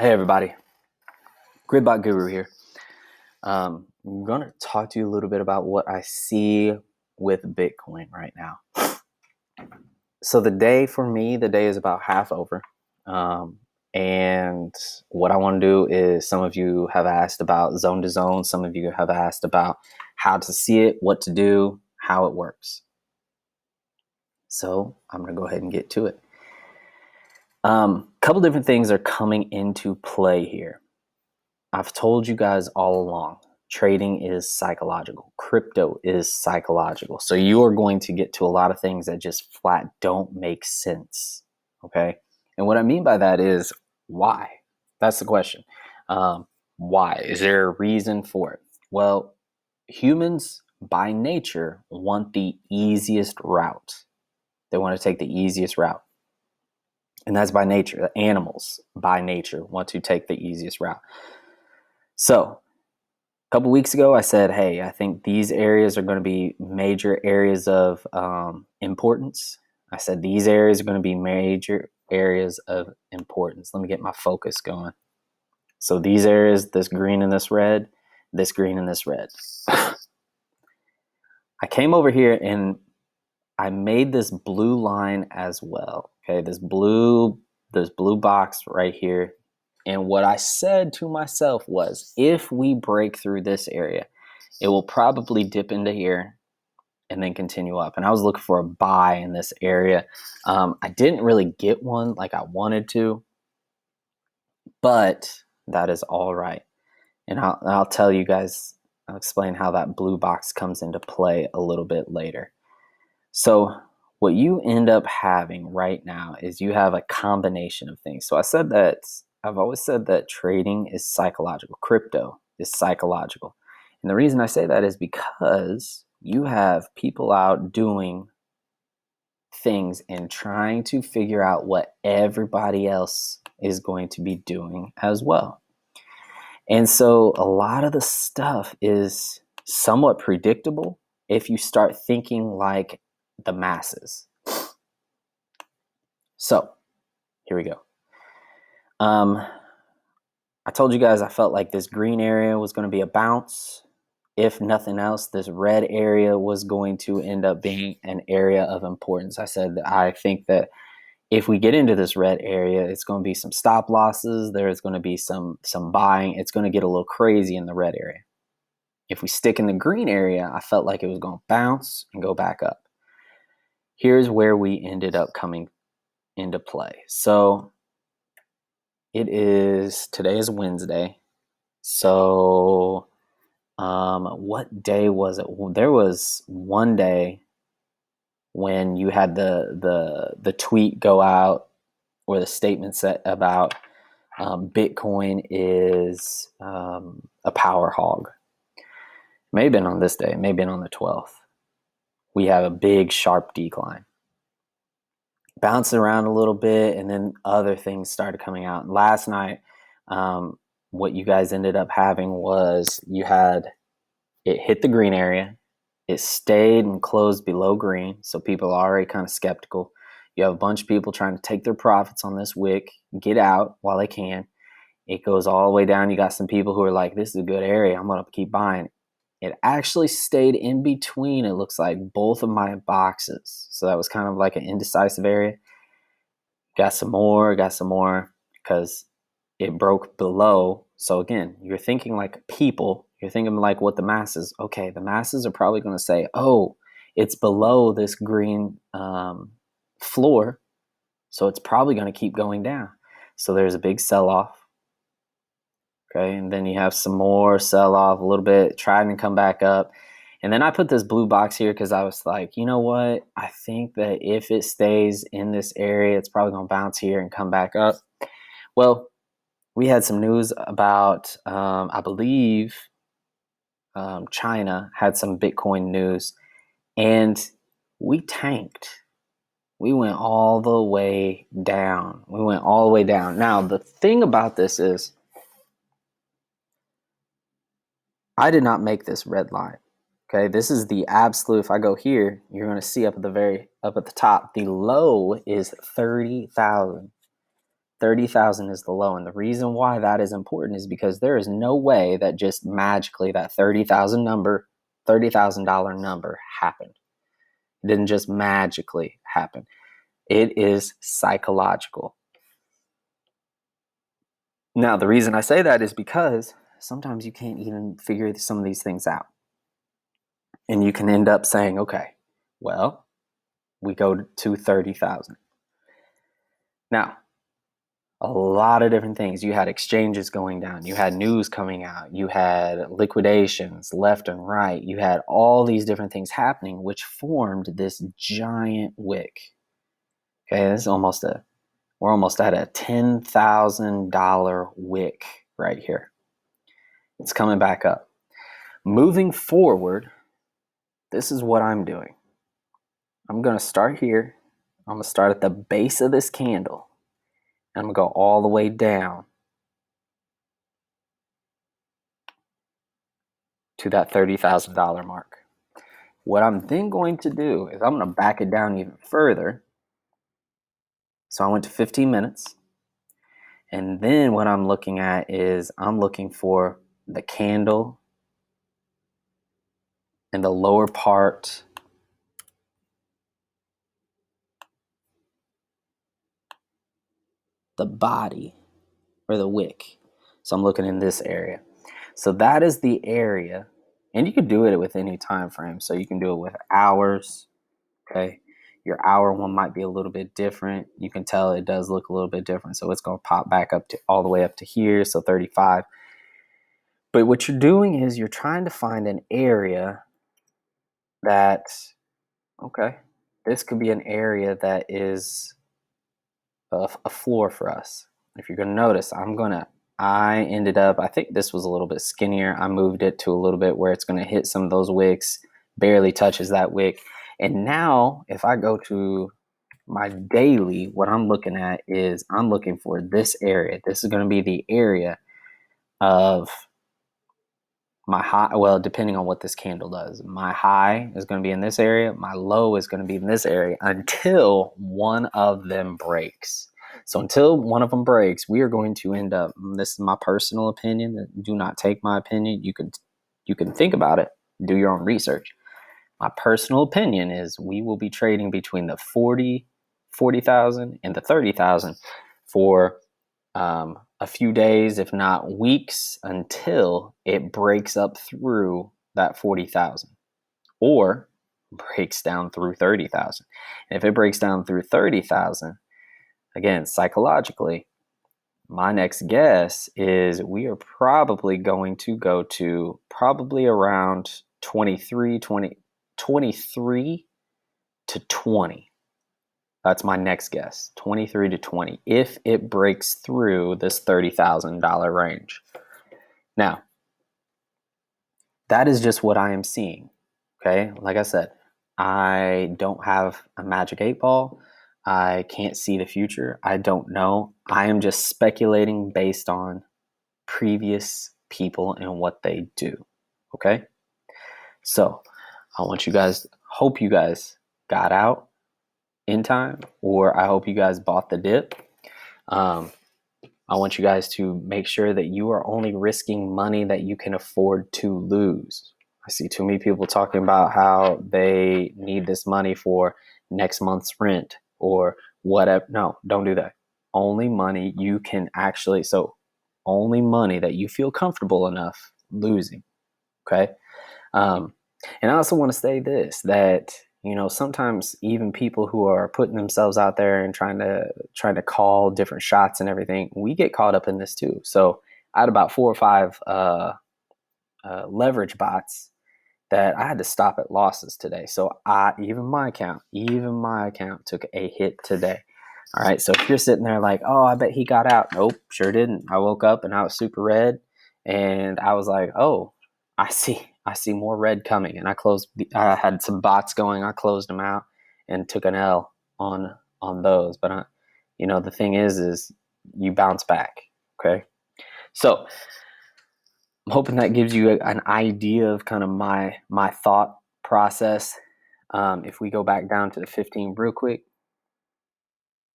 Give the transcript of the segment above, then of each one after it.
Hey everybody, Gridbot Guru here. I'm going to talk to you a little bit about what I see with Bitcoin right now. So the day is about half over. And what I want to do is, some of you have asked about zone to zone. Some of you have asked about how to see it, what to do, how it works. So I'm going to go ahead and get to it. Couple different things are coming into play here. I've told you guys all along, trading is psychological. Crypto is psychological. So you are going to get to a lot of things that just flat don't make sense. Okay. And what I mean by that is, why? That's the question. Why? Is there a reason for it? Well, humans by nature want the easiest route. They want to take the easiest route. And that's by nature. Animals by nature want to take the easiest route. So a couple weeks ago, I said, hey, I think these areas are going to be major areas of importance. I said these areas are going to be major areas of importance. Let me get my focus going. So these areas, this green and this red, this green and this red. I came over here and I made this blue line as well. Okay, this blue box right here. And what I said to myself was, if we break through this area, it will probably dip into here and then continue up. And I was looking for a buy in this area. I didn't really get one like I wanted to, but that is all right. And I'll tell you guys, I'll explain how that blue box comes into play a little bit later. So what you end up having right now is you have a combination of things. So I've always said that trading is psychological. Crypto is psychological. And the reason I say that is because you have people out doing things and trying to figure out what everybody else is going to be doing as well. And so a lot of the stuff is somewhat predictable if you start thinking like the masses. So here we go. I told you guys I felt like this green area was going to be a bounce. If nothing else, this red area was going to end up being an area of importance. I said that I think that if we get into this red area, it's going to be some stop losses. There's going to be some buying. It's going to get a little crazy in the red area. If we stick in the green area, I felt like it was going to bounce and go back up. Here's where we ended up coming into play. So today is Wednesday. So what day was it? There was one day when you had the tweet go out, or the statement set about Bitcoin is a power hog. It may have been on this day, it may have been on the 12th. We have a big sharp decline. Bouncing around a little bit, and then other things started coming out. And last night, what you guys ended up having was it hit the green area. It stayed and closed below green, so people are already kind of skeptical. You have a bunch of people trying to take their profits on this wick, get out while they can. It goes all the way down. You got some people who are like, this is a good area, I'm going to keep buying. It actually stayed in between, it looks like, both of my boxes. So that was kind of like an indecisive area. Got some more, because it broke below. So again, you're thinking like people. You're thinking like what the masses. Okay, the masses are probably going to say, oh, it's below this green floor, so it's probably going to keep going down. So there's a big sell-off. Okay, and then you have some more sell-off, a little bit, trying to come back up. And then I put this blue box here because I was like, you know what? I think that if it stays in this area, it's probably going to bounce here and come back up. Well, we had some news about, I believe, China had some Bitcoin news, and we tanked. We went all the way down. Now, the thing about this is, I did not make this red line. Okay, this is the absolute. If I go here, you're going to see up at the top, the low is 30,000. 30,000 is the low. And the reason why that is important is because there is no way that just magically that $30,000 number happened. It didn't just magically happen. It is psychological. Now, the reason I say that is because sometimes you can't even figure some of these things out. And you can end up saying, okay, well, we go to 30,000. Now, a lot of different things. You had exchanges going down. You had news coming out. You had liquidations left and right. You had all these different things happening, which formed this giant wick. Okay, we're almost at a $10,000 wick right here. It's coming back up. Moving forward, this is what I'm doing. I'm going to start here. I'm going to start at the base of this candle. And I'm going to go all the way down to that $30,000 mark. What I'm then going to do is I'm going to back it down even further. So I went to 15 minutes. And then what I'm looking at is I'm looking for the candle in the lower part the body or the wick. So I'm looking in this area. So that is the area, and you can do it with any time frame. So you can do it with hours. Okay, your hour one might be a little bit different. You can tell it does look a little bit different. So it's going to pop back up to all the way up to here, so 35. But what you're doing is you're trying to find an area that, okay, this could be an area that is a floor for us. If you're going to notice, I ended up, I think this was a little bit skinnier. I moved it to a little bit where it's going to hit some of those wicks, barely touches that wick. And now if I go to my daily, what I'm looking at is I'm looking for this area. This is going to be the area of my high. Well, depending on what this candle does, my high is going to be in this area. My low is going to be in this area until one of them breaks. So until one of them breaks, we are going to end up, this is my personal opinion. Do not take my opinion. You can think about it, do your own research. My personal opinion is we will be trading between the 40,000 and the 30,000 for a few days, if not weeks, until it breaks up through that 40,000 or breaks down through 30,000. And if it breaks down through 30,000, again, psychologically, my next guess is we are probably going to go to probably around 23 to 20. That's my next guess, 23 to 20, if it breaks through this $30,000 range. Now, that is just what I am seeing, okay? Like I said, I don't have a magic 8 ball. I can't see the future. I don't know. I am just speculating based on previous people and what they do, okay? So I hope you guys got out in time, or I hope you guys bought the dip. I want you guys to make sure that you are only risking money that you can afford to lose. I see too many people talking about how they need this money for next month's rent or whatever. No, don't do that. Only money you can only money that you feel comfortable enough losing. Okay. And I also want to say this, that sometimes even people who are putting themselves out there and trying to call different shots and everything, we get caught up in this too. So I had about 4 or 5 leverage bots that I had to stop at losses today. So even my account took a hit today. All right. So if you're sitting there like, oh, I bet he got out. Nope, sure didn't. I woke up and I was super red, and I was like, oh, I see more red coming. And I had some bots going. I closed them out and took an L on those. But the thing is you bounce back. Okay. So I'm hoping that gives you an idea of kind of my thought process. If we go back down to the 15 real quick,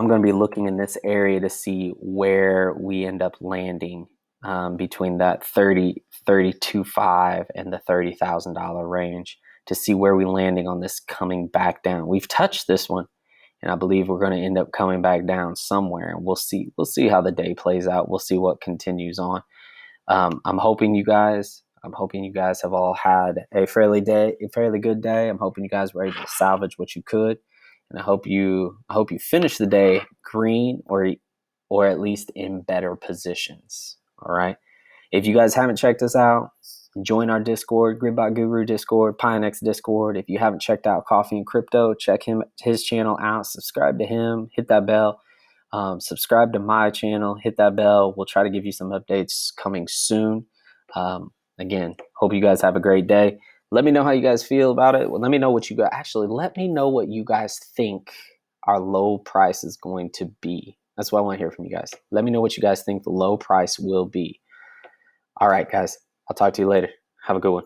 I'm going to be looking in this area to see where we end up landing between that 32.5 and the $30,000 range to see where we landing on this coming back down. We've touched this one, and I believe we're going to end up coming back down somewhere. And we'll see. We'll see how the day plays out. We'll see what continues on. I'm hoping you guys have all had a fairly good day. I'm hoping you guys were able to salvage what you could, and I hope you finish the day green or at least in better positions. All right. If you guys haven't checked us out, join our Discord, Gridbot Guru Discord, Pinex Discord. If you haven't checked out Coffee and Crypto, check his channel out. Subscribe to him. Hit that bell. Subscribe to my channel. Hit that bell. We'll try to give you some updates coming soon. Again, hope you guys have a great day. Let me know how you guys feel about it. Well, let me know what you guys let me know what you guys think our low price is going to be. That's what I want to hear from you guys. Let me know what you guys think the low price will be. All right, guys. I'll talk to you later. Have a good one.